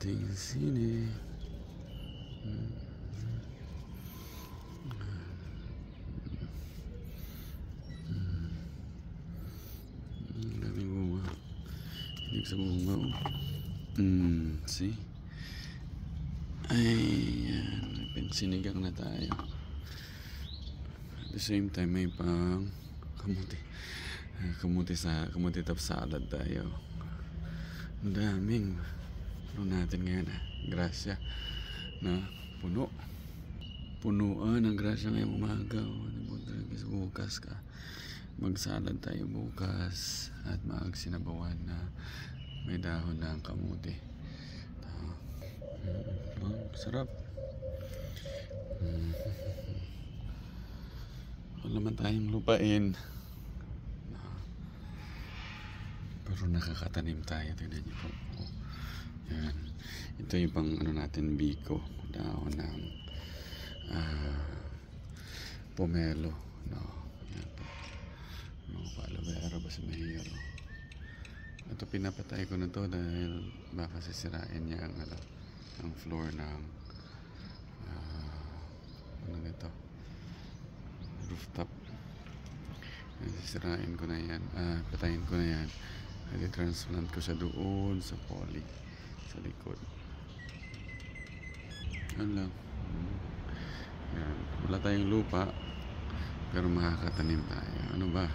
ating sine. Daming bunga. Hilig sa bunga. See? Ayan. Sinigang na tayo. At the same time, may pang kamuti. Kamuti top salad tayo. Ang daming. Ano natin ngayon grasya na punuan ng grasya ngayong umaga. Bukas ka magsalad tayo bukas at magsinabawan na may dahon ng kamuti. Sarap. Wala naman tayong lupain pero nakakatanim tayo. Tignan niyo po. Yan. Ito yung pang natin biko, dahon ng pomelo, no. Yan po. Palavera ba sa mahiro. Ito pinapatay ko na to dahil baka sisirain niya ang floor ng rooftop. Sisirain ko na yan. Patayin ko na yan. I-transplant ko siya doon sa poly sa likod. Yan lang. Yan. Wala tayong lupa pero makakatanim tayo. Ano ba?